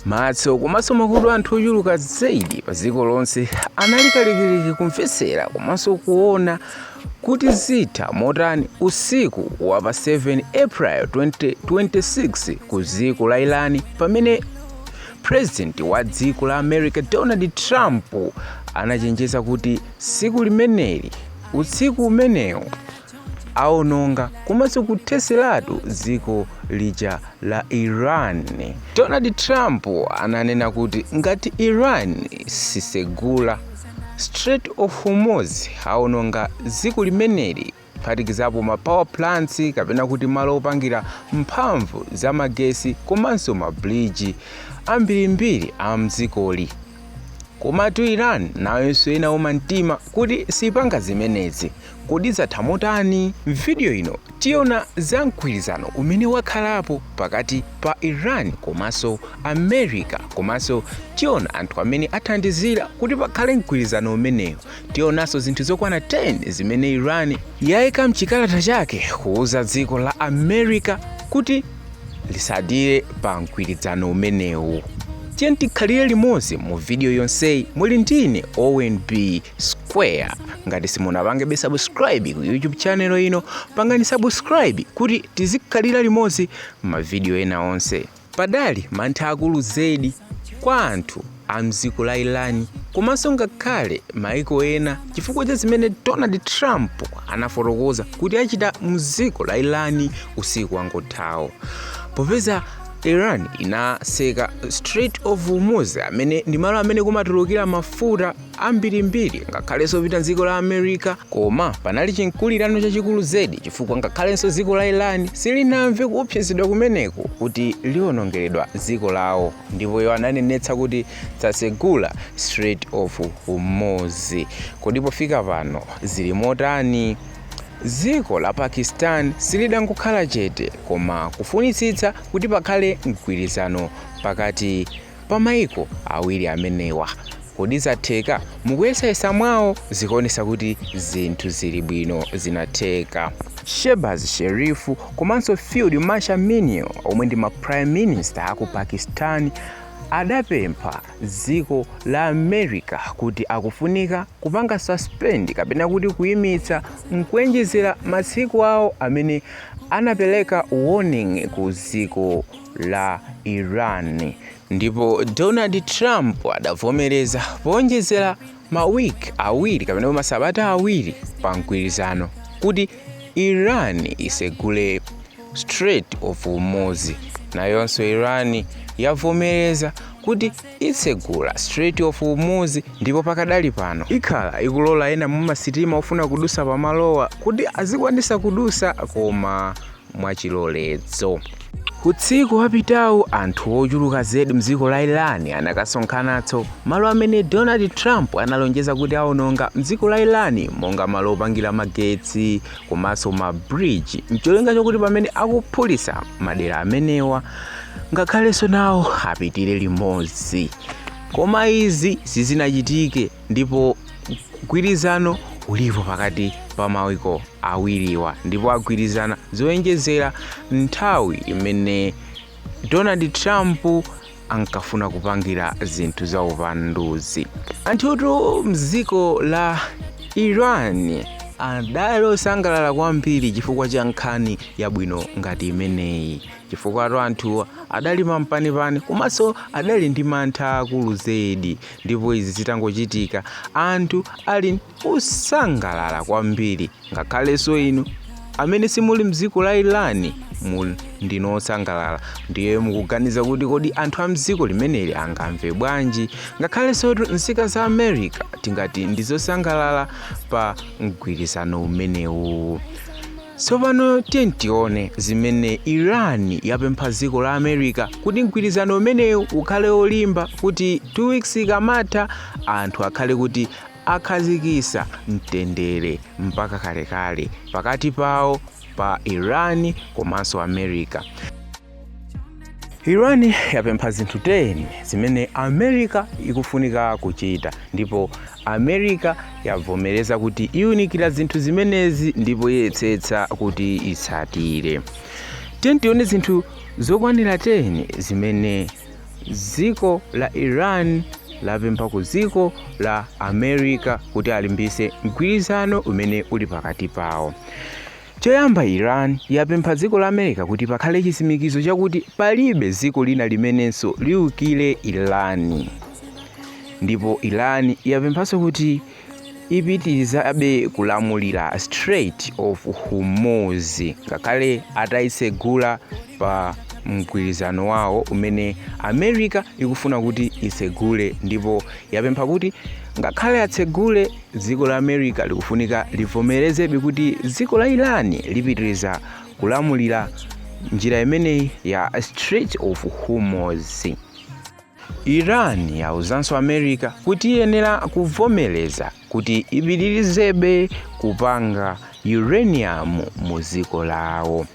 Matso komanso makutu anthu ochuluka zaidi pa dziko lonse anali kalikiliki kumvetsera komanso kuona kuti zitha motani usiku wa pa 7 April 2026 ku dziko la Iran pamene President wa dziko la America Donald Trump anachenjeza kuti siku limeneli usiku umenewu aononga komanso kutheseratu dziko lija la Iran. Donald Trump ananena kuti ngati Iran sisegula Strait of Hormuz aononga dziko limeneli phatikizapo ma power plants kapena kuti malo opangira mphamvu za magesi komanso ma bridge ambirimbiri a mdzikoli. Komatu Iran nayonso inauma mtima kuti sipanga zimenezi. Kodi zatha motani? Video ino tiona za mgwirizano umene wakhalapo pakati pa Iran komanso America komanso tiona anthu amene athandizira kuti pakhale mgwirizano umenewu. Tionanso zinthu zokwana 10 zimene Iran yayika mchikalata chake kuuza dziko la America kuti lisadire pa mgwirizano umenewu. Tiyeni tikhalire limodzi mu video yonseyi muli ndine Owen B Square. Ngati simunapange subscribe ku YouTube channel ino, pangani subscribe kuti tizikhalira limodzi ma video ena onse. Padali mantha akulu zedi kwa anthu a mdziko la Iran komanso ngakhale maiko ena chifukwa cha zimene Donald Trump anafotokoza kuti achita mdziko la Iran usiku wangothawo. Popeza Iran inaseka Strait of Hormuz amene ndi malo amene kumatulukira mafuta ambirimbiri ngakhalenso pita dziko la America, koma panali chinkulirano chachikulu zedi chifukwa ngakhalenso dziko la Iran silinamve kuopsezedwa kumeneko kuti liwonongeredwa dziko lawo, ndipo iwo ananenetsa kuti zasegula Strait of Hormuz. Kodi pofika pano zili motani? Dziko la Pakistan silidangokhala chete koma kufunitsitsa kuti pakhale mgwirizano pakati pa maiko awiri amenewa. Kodi zatheka? Mukuyesayesa mwawo zikuonesa kuti zinthu zili bwino zinatheka. Shehbaz Sharif komanso Field Marshal Mineo omwe ndi ma Prime Minister aku Pakistan adapempha dziko la America kuti akufunika kupanga suspend kapena kuti kuyimitsa mkuenjezera masiku awo amene anapereka warning ku dziko la Iran. Ndipo Donald Trump adavomereza kuonjezera mawiki awiri kapena masabata awiri pa mgwirizano kuti Iran isegule Strait of Hormuz. Nayonso Iran yavomereza kuti isegula Strait of Hormuz, ndipo pakadali pano ikhala ikulola ena mu masitima ofuna kudusa pamalowa kuti azikwanisa kudusa koma mwachilolezo. Kutsiku wapitawu anthu ochuluka zedi mdziko la Iran anakasonkhanatso malo amene Donald Trump analonjeza kuti aononga mdziko la Iran monga malo opangira magetsi komanso ma bridge mcholinga chokuti pamene akuphulisa madera amenewa ngakhalenso nawo apitire limodzi. Koma izi sizinachitike, ndipo mgwirizano ulipo pakati pa maiko awiriwa, ndipo agwirizana zoenjezera nthawi imene Donald Trump ankafuna kupangira zinthu za upanduzi. Anthutu mdziko la Iran adali osangalala kwambiri chifukwa cha nkhani yabwino ngati imeneyi, chifukwa anthu adali pampanipani komanso adali ndi mantha akulu zedi, ndipo izi zitangochitika anthu ali osangalala kwambiri. Ngakhalenso inu amene simuli mdziko la Iran ndino osangalala, ndiye mukuganiza kuti kodi anthu a mdziko limeneli angamve bwanji? Ngakhalenso nzika za America tingati ndizosangalala pa mgwirizano umenewu. Tsopano tione zimene Iran yapempha dziko la America kuti mgwirizano umenewu ukhale olimba, kuti 2 weeks ikamatha anthu akhale kuti akhazikisa mtendere mpaka kalekale pakati pawo pa Iran komanso America. Iran yapempha zinthu 10 zimene America ikufunika kuchita, ndipo America yavomereza kuti iunikira zinthu zimenezi ndipo yetsetsa kuti isatire. Tione zinthu zokwanira 10 zimene dziko la Iran lapempha ku dziko la America kuti alimbise mgwirizano umene uli pakati pawo. Choyamba, Iran yapempha dziko la America kuti pakhale chitsimikizo chakuti palibe dziko lina limenenso liukire Iran. Ndipo Iran yapemphanso kuti ipitirizabe kulamulira Strait of Hormuz ngakhale atayitsegula pa mgwirizano wawo umene America ikufuna kuti itsegule. Ndipo yapempha kuti ngakhale atsegule, dziko la America likufunika livomerezebe kuti dziko la Iran lipitiriza kulamulira njira imeneyi ya Strait of Hormuz. Iran yauzanso America kuti iyenera kuvomereza kuti ipitirizebe kupanga uranium mu dziko lawo.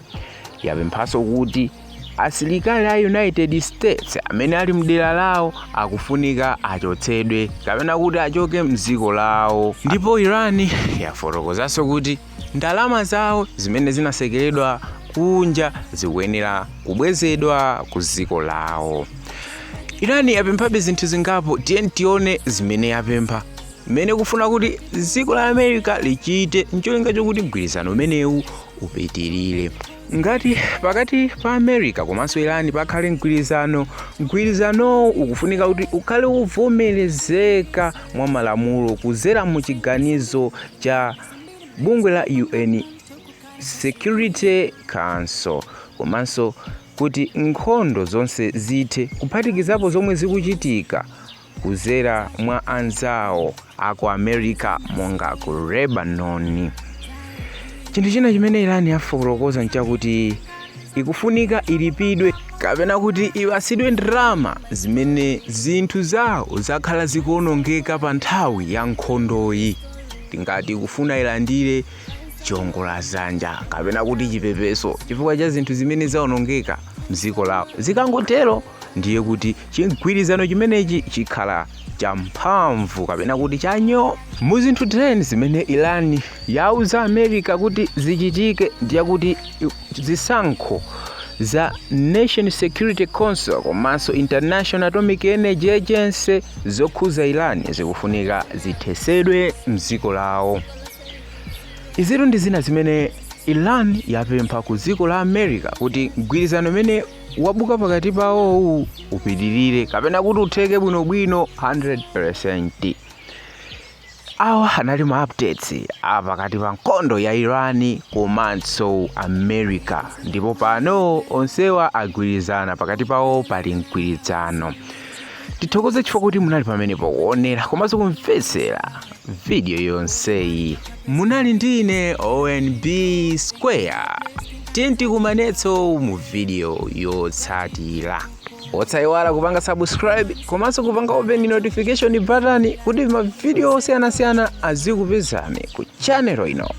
Yapemphanso kuti asilikali a United States amene ali mdera lawo akufunika achotsedwe kapena kuti achoke mdziko lawo. Ndipo Iran yafotokozanso kuti ndalama zawo zimene zinasekeredwa kunja zikuyenera kubwezedwa ku dziko lawo. Iran yapemphabe zinthu zingapo, tione zimene yapempha, mmene kufuna kuti dziko la America lichite ncholinga chokuti mgwirizano umenewu upitirire. Ngati pakati pa America komanso Iran pakhale mgwirizano ukufunika kuti ukhale uvomerezeka mwa malamulo kudzera mu chiganizo cha bungwe la UN Security Council, komanso kuti nkhondo zonse zithe kuphatikizapo zomwe zikuchitika kudzera mwa anzawo aku America monga ku Lebanon. Chinthu china chimene Iran yafotokoza nchakuti ikufunika ilipidwe kapena kuti iwasidwe ndalama zimene zinthu zawo zakhala zikuonongeka pa nthawi ya nkhondoyi. Tingati kufuna ilandire chiongolazanja kapena kuti chipepeso chifukwa cha zinthu zimene zaonongeka mdziko lawo. Zikangotero ndiye kuti chigwirizano chimenechi chikhala champhamvu kapena kuti chanyo. Mu zinthu 10 zimene Iran yauza America kuti zichitike ndiye kuti zisankho za Nation Security Council komanso International Atomic Energy Agency zokhuza Iran zikufunika zithesedwe mdziko lawo. Izitu ndi zina zimene Iran yapempha ku dziko la America kuti mgwirizano umene wabuka pakati pawo upitirire kapena kuti utheke bwinobwino 100%. Awa anali ma updates pakati pa nkhondo ya Iran komanso America, ndipo pano onsewa agwirizana pakati pawo pali mgwirizano. Tithokoze chifukwa kuti munali pamenepo kuonera komanso kumvetsera video yonseyi. Munali ndine ONB Square. Tikumanetso mu video yotsatira. Osayiwala kupanga subscribe komanso kupanga open notification button kuti ma video osiyanasiyana azikupezani ku channel ino.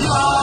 Yeah.